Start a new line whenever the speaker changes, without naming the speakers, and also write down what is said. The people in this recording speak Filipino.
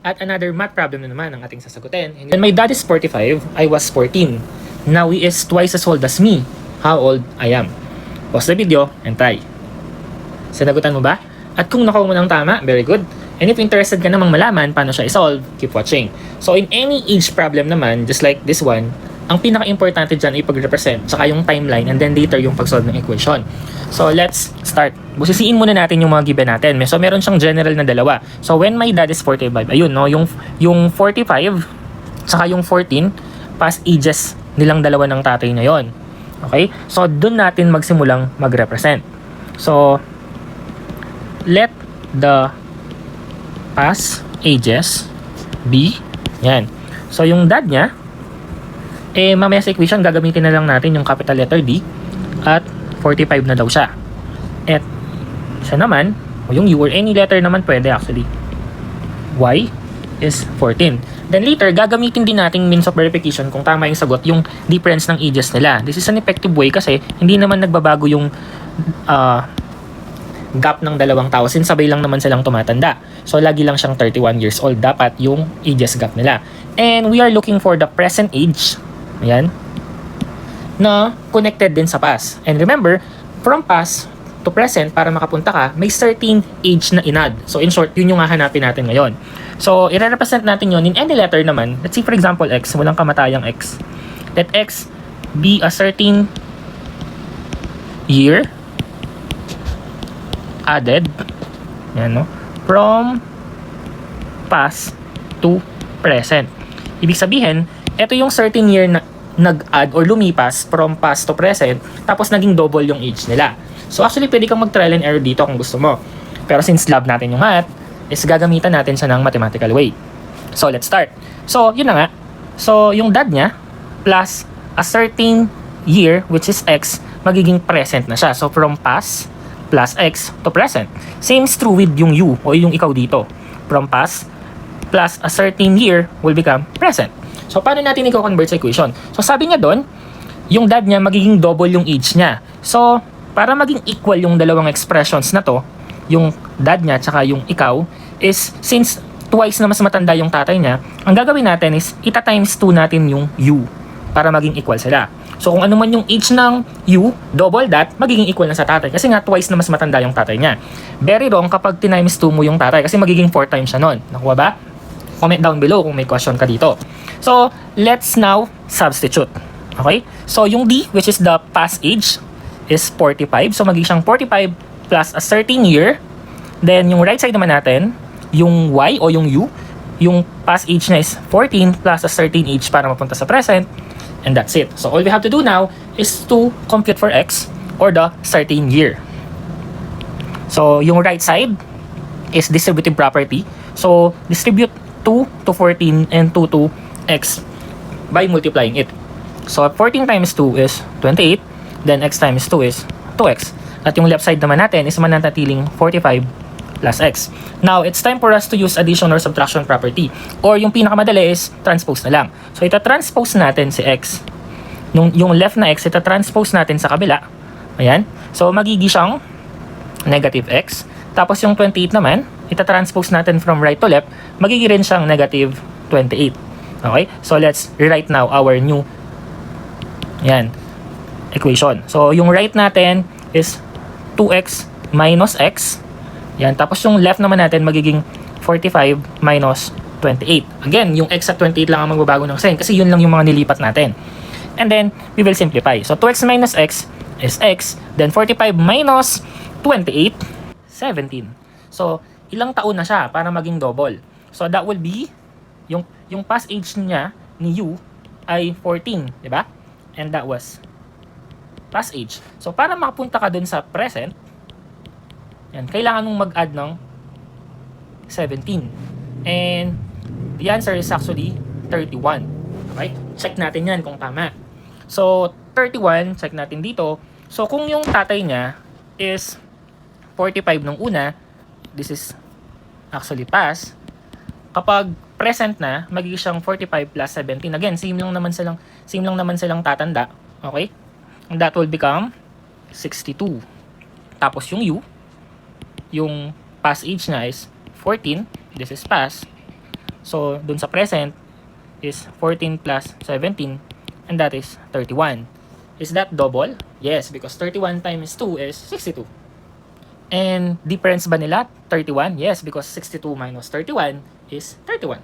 At another math problem na naman ang ating sasagutin. And when my dad is 45, I was 14. Now he is twice as old as me. How old I am? Pause the video and try. Sinagutan mo ba? At kung nakuha mo ng tama, very good. And if interested ka namang malaman paano siya isolve, keep watching. So in any age problem naman, just like this one, ang pinaka-importante dyan ay pag-represent, tsaka yung timeline, and then later yung pag-solve ng equation. So let's start. Busisiin muna natin yung mga given natin. So meron siyang general na dalawa. So when my dad is 45, ayun no, yung 45 tsaka yung 14, past ages nilang dalawa ng tatay niya yon. Okay? So doon natin magsimulang mag-represent. So let the past ages be yan. So yung dad niya, mamaya sa equation, gagamitin na lang natin yung capital letter D at 45 na daw siya. At siya naman, o yung U or any letter naman pwede actually. Y is 14. Then later, gagamitin din natin means of verification kung tama yung sagot, yung difference ng ages nila. This is an effective way kasi hindi naman nagbabago yung gap ng dalawang tao since sabay lang naman silang tumatanda. So lagi lang siyang 31 years old dapat yung ages gap nila. And we are looking for the present age. Ayan. Na connected din sa past. And remember, from past to present, para makapunta ka, may certain age na inad. So in short, yun yung hahanapin natin ngayon. So, i-represent natin yun in any letter naman. Let's see for example, X. Walang kamatayang X. Let X be a certain year added. Yan, no? From past to present. Ibig sabihin, ito yung certain year na nag-add or lumipas from past to present, tapos naging double yung age nila. So actually, pwede kang mag-trial and error dito kung gusto mo. Pero since love natin yung math, is gagamitan natin siya ng mathematical way. So let's start. So yun na nga. So yung dad niya, plus a certain year, which is X, magiging present na siya. So from past plus X to present. Same is true with yung you, o yung ikaw dito. From past plus a certain year will become present. So, paano natin i-convert sa equation? So, sabi niya doon, yung dad niya magiging double yung age niya. So, para maging equal yung dalawang expressions na to, yung dad niya tsaka yung ikaw, is since twice na mas matanda yung tatay niya, ang gagawin natin is ita-times 2 natin yung u para maging equal sila. So, kung ano man yung age ng u, double that, magiging equal na sa tatay. Kasi nga, twice na mas matanda yung tatay niya. Very wrong kapag tinimes 2 mo yung tatay kasi magiging 4 times siya nun. Nakuha ba? Comment down below kung may question ka dito. So, let's now substitute. Okay? So, yung D, which is the past age, is 45. So, magiging siyang 45 plus a certain year. Then, yung right side naman natin, yung Y o yung U, yung past age na is 14 plus a certain age para mapunta sa present. And that's it. So, all we have to do now is to compute for X or the certain year. So, yung right side is distributive property. So, distribute 2 to 14 and 2 to X by multiplying it. So 14 times 2 is 28, then X times 2 is 2X. At yung left side naman natin is mananatiling 45 plus X. Now, it's time for us to use addition or subtraction property. Or yung pinakamadali is transpose na lang. So ita-transpose natin si X. Yung left na X, ita-transpose natin sa kabila. Ayan. So magiging siyang negative X. Tapos yung 28 naman, ita-transpose natin from right to left, magiging rin siyang negative 28. Okay? So, let's rewrite now our new equation. So, yung right natin is 2x minus x. Yan. Tapos, yung left naman natin magiging 45 minus 28. Again, yung x at 28 lang ang magbabago ng sign kasi yun lang yung mga nilipat natin. And then, we will simplify. So, 2x minus x is x. Then, 45 minus 28, 17. So, ilang taon na siya para maging double? So, that will be yung past age niya ni U ay 14, di ba? And that was past age. So, para makapunta ka dun sa present, yan, kailangan mong mag-add ng 17. And the answer is actually 31. Okay? Check natin yan kung tama. So, 31, check natin dito. So, kung yung tatay niya is 45 nung una, this is actually past. Kapag present na, magiging siyang 45 plus 17. Again, same lang naman silang tatanda. Okay? And that will become 62. Tapos yung U, yung past age na is 14. This is past. So, dun sa present is 14 plus 17, and that is 31. Is that double? Yes, because 31 times 2 is 62. And difference ba nila? 31? Yes, because 62 minus 31 is 31.